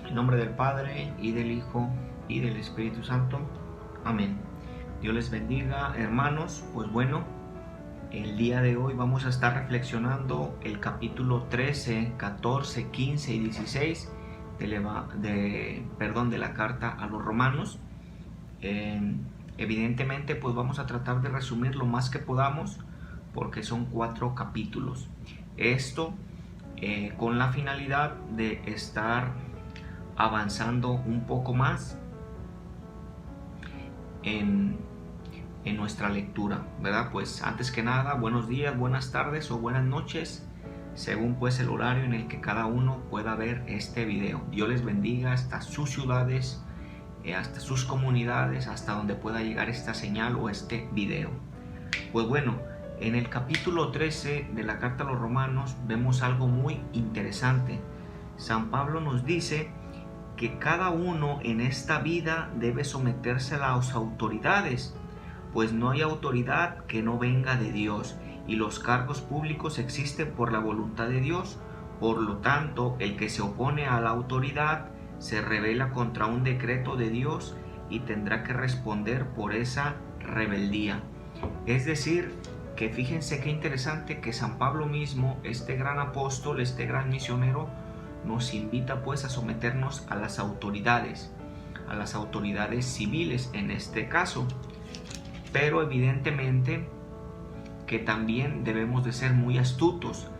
En nombre del Padre, y del Hijo, y del Espíritu Santo. Amén. Dios les bendiga, hermanos. Pues bueno, el día de hoy vamos a estar reflexionando el capítulo 13, 14, 15 y 16 de la carta a los romanos. Evidentemente, pues vamos a tratar de resumir lo más que podamos, porque son 4 capítulos. Esto con la finalidad de estar avanzando un poco más en nuestra lectura, ¿verdad? Pues antes que nada, buenos días, buenas tardes o buenas noches, según pues el horario en el que cada uno pueda ver este video. Dios les bendiga hasta sus ciudades, hasta sus comunidades, hasta donde pueda llegar esta señal o este video. Pues bueno, en el capítulo 13 de la carta a los romanos vemos algo muy interesante. San Pablo nos dice que cada uno en esta vida debe someterse a las autoridades, pues no hay autoridad que no venga de Dios, y los cargos públicos existen por la voluntad de Dios. Por lo tanto, el que se opone a la autoridad se rebela contra un decreto de Dios y tendrá que responder por esa rebeldía. Es decir, que fíjense qué interesante que San Pablo mismo, este gran apóstol, este gran misionero, nos invita pues a someternos a las autoridades civiles en este caso. Pero evidentemente que también debemos de ser muy astutos,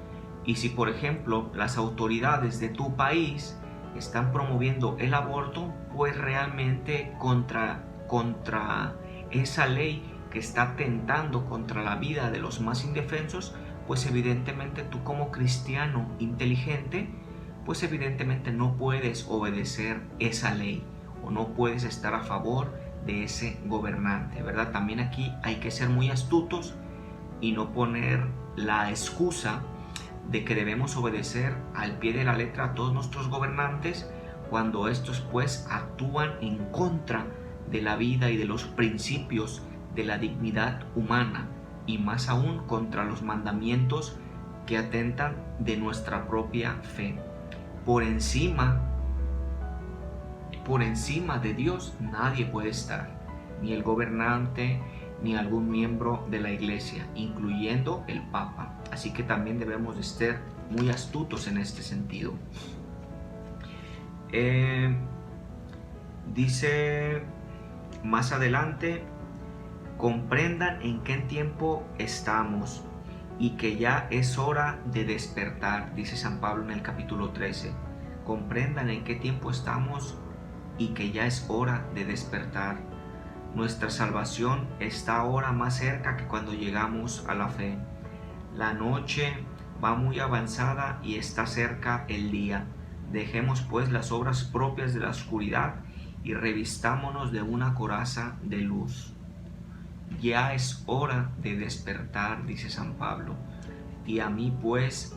y si por ejemplo las autoridades de tu país están promoviendo el aborto, pues realmente contra esa ley que está atentando contra la vida de los más indefensos, pues evidentemente tú como cristiano inteligente, pues evidentemente no puedes obedecer esa ley o no puedes estar a favor de ese gobernante, ¿verdad? También aquí hay que ser muy astutos y no poner la excusa de que debemos obedecer al pie de la letra a todos nuestros gobernantes cuando estos pues actúan en contra de la vida y de los principios de la dignidad humana, y más aún contra los mandamientos que atentan de nuestra propia fe. Por encima de Dios nadie puede estar, ni el gobernante ni algún miembro de la iglesia, incluyendo el Papa. Así que también debemos de estar muy astutos en este sentido. Dice más adelante: comprendan en qué tiempo estamos y que ya es hora de despertar, dice San Pablo en el capítulo 13. Comprendan en qué tiempo estamos y que ya es hora de despertar. Nuestra salvación está ahora más cerca que cuando llegamos a la fe. La noche va muy avanzada y está cerca el día. Dejemos pues las obras propias de la oscuridad y revistámonos de una coraza de luz. Ya es hora de despertar, dice San Pablo. Y a mí pues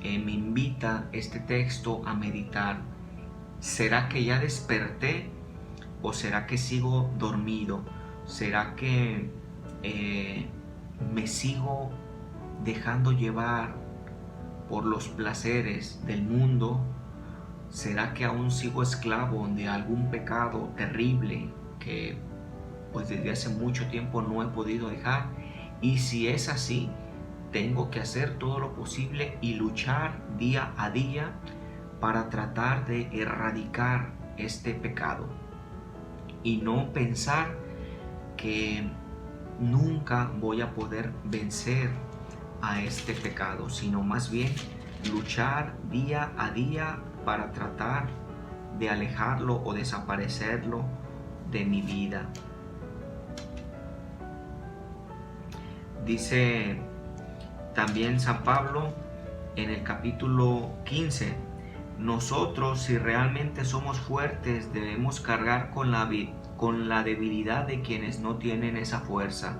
me invita este texto a meditar. ¿Será que ya desperté o será que sigo dormido? ¿Será que me sigo dejando llevar por los placeres del mundo? ¿Será que aún sigo esclavo de algún pecado terrible que pues desde hace mucho tiempo no he podido dejar? Y si es así, tengo que hacer todo lo posible y luchar día a día para tratar de erradicar este pecado y no pensar que nunca voy a poder vencer a este pecado, sino más bien luchar día a día para tratar de alejarlo o desaparecerlo de mi vida. Dice también San Pablo en el capítulo 15: nosotros, si realmente somos fuertes, debemos cargar con la debilidad de quienes no tienen esa fuerza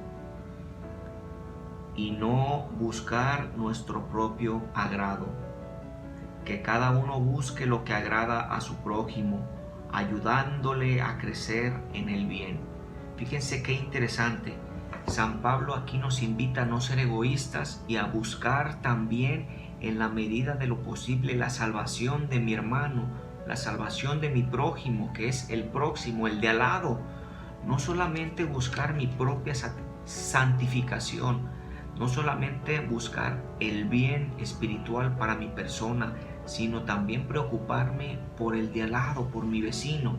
y no buscar nuestro propio agrado. Que cada uno busque lo que agrada a su prójimo, ayudándole a crecer en el bien. Fíjense qué interesante. San Pablo aquí nos invita a no ser egoístas y a buscar también en la medida de lo posible la salvación de mi hermano, la salvación de mi prójimo, que es el próximo, el de al lado. No solamente buscar mi propia santificación, no solamente buscar el bien espiritual para mi persona, sino también preocuparme por el de al lado, por mi vecino.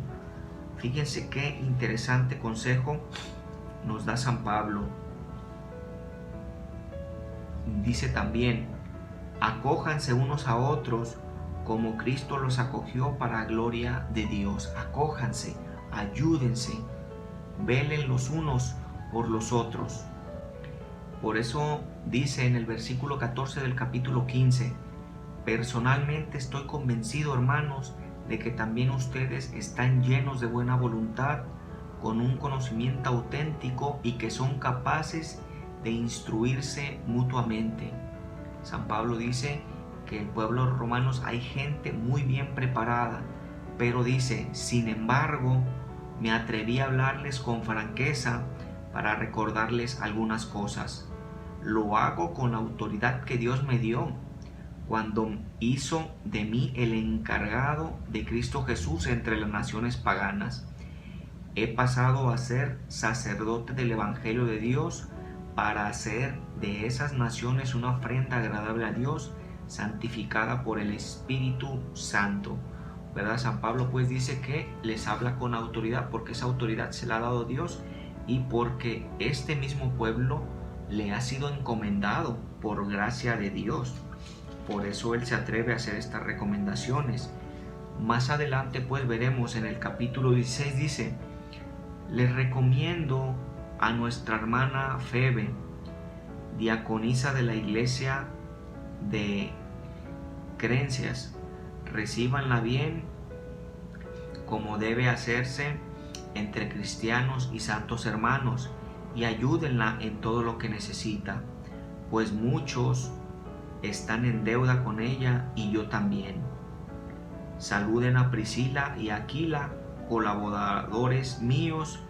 Fíjense qué interesante consejo nos da San Pablo. Dice también: acójanse unos a otros como Cristo los acogió para gloria de Dios. Acójanse, ayúdense, velen los unos por los otros. Por eso dice en el versículo 14 del capítulo 15: personalmente estoy convencido, hermanos, de que también ustedes están llenos de buena voluntad, con un conocimiento auténtico y que son capaces de instruirse mutuamente. San Pablo dice que en el pueblo romanos hay gente muy bien preparada, pero dice: sin embargo, me atreví a hablarles con franqueza para recordarles algunas cosas. Lo hago con la autoridad que Dios me dio cuando hizo de mí el encargado de Cristo Jesús entre las naciones paganas. He pasado a ser sacerdote del Evangelio de Dios para hacer de esas naciones una ofrenda agradable a Dios, santificada por el Espíritu Santo. ¿Verdad? San Pablo pues dice que les habla con autoridad porque esa autoridad se la ha dado Dios y porque este mismo pueblo le ha sido encomendado por gracia de Dios. Por eso él se atreve a hacer estas recomendaciones. Más adelante pues veremos en el capítulo 16, dice: les recomiendo a nuestra hermana Febe, diaconisa de la iglesia de Creencias. Recíbanla bien, como debe hacerse entre cristianos y santos hermanos, y ayúdenla en todo lo que necesita, pues muchos están en deuda con ella y yo también. Saluden a Priscila y Aquila, colaboradores míos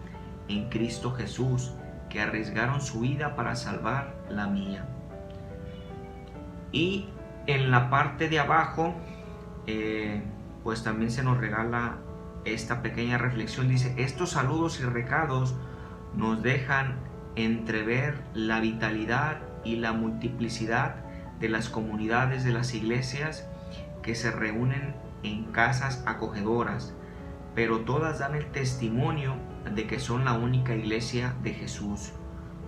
en Cristo Jesús, que arriesgaron su vida para salvar la mía. Y en la parte de abajo pues también se nos regala esta pequeña reflexión. Dice: estos saludos y recados nos dejan entrever la vitalidad y la multiplicidad de las comunidades de las iglesias que se reúnen en casas acogedoras, pero todas dan el testimonio de que son la única iglesia de Jesús.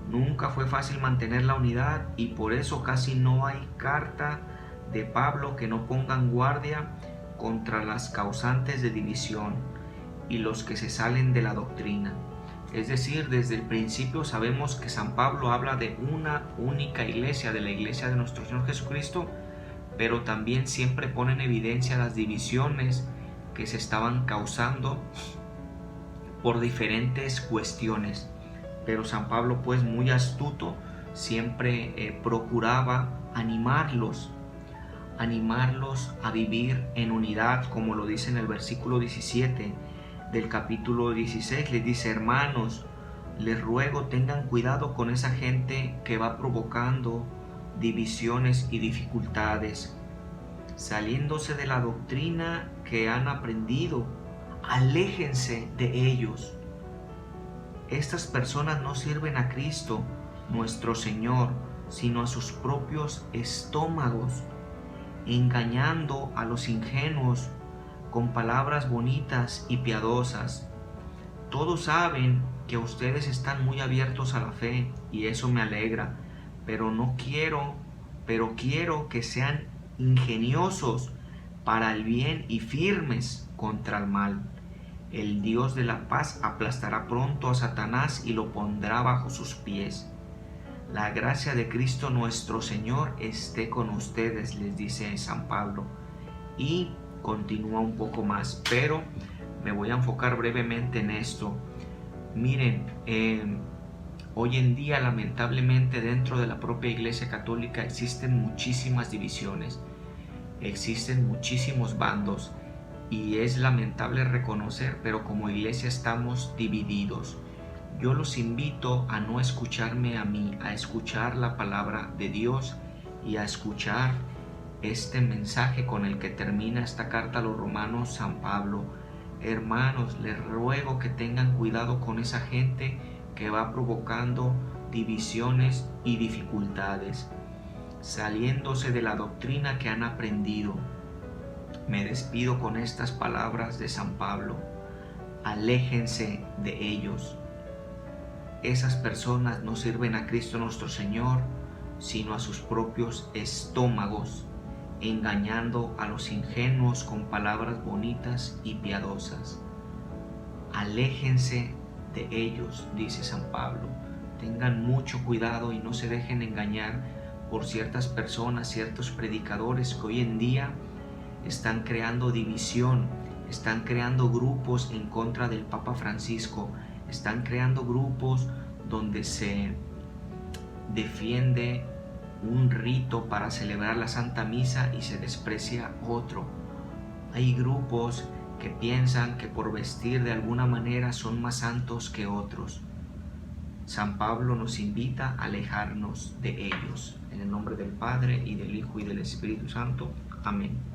Nunca fue fácil mantener la unidad y por eso casi no hay carta de Pablo que no ponga en guardia contra las causantes de división y los que se salen de la doctrina. Es decir, desde el principio sabemos que San Pablo habla de una única iglesia, de la iglesia de nuestro Señor Jesucristo, pero también siempre pone en evidencia las divisiones que se estaban causando por diferentes cuestiones. Pero San Pablo, pues muy astuto, siempre procuraba animarlos a vivir en unidad, como lo dice en el versículo 17 del capítulo 16. Les dice: hermanos, les ruego tengan cuidado con esa gente que va provocando divisiones y dificultades, saliéndose de la doctrina que han aprendido. Aléjense de ellos. Estas personas no sirven a Cristo, nuestro Señor, sino a sus propios estómagos, engañando a los ingenuos con palabras bonitas y piadosas. Todos saben que ustedes están muy abiertos a la fe y eso me alegra, pero quiero que sean ingeniosos para el bien y firmes contra el mal. El Dios de la paz aplastará pronto a Satanás y lo pondrá bajo sus pies. La gracia de Cristo nuestro Señor esté con ustedes, les dice San Pablo. Y continúa un poco más, pero me voy a enfocar brevemente en esto. Miren, hoy en día lamentablemente dentro de la propia Iglesia Católica existen muchísimas divisiones, existen muchísimos bandos y es lamentable reconocer, pero como iglesia estamos divididos. Yo los invito a no escucharme a mí, a escuchar la palabra de Dios y a escuchar este mensaje con el que termina esta carta a los romanos San Pablo. Hermanos, les ruego que tengan cuidado con esa gente que va provocando divisiones y dificultades, saliéndose de la doctrina que han aprendido. Me despido con estas palabras de San Pablo: aléjense de ellos. Esas personas no sirven a Cristo nuestro Señor, sino a sus propios estómagos, engañando a los ingenuos con palabras bonitas y piadosas. Aléjense de ellos, dice San Pablo. Tengan mucho cuidado y no se dejen engañar por ciertas personas, ciertos predicadores que hoy en día están creando división, están creando grupos en contra del Papa Francisco, están creando grupos donde se defiende un rito para celebrar la Santa Misa y se desprecia otro. Hay grupos que piensan que por vestir de alguna manera son más santos que otros. San Pablo nos invita a alejarnos de ellos. En el nombre del Padre, y del Hijo, y del Espíritu Santo. Amén.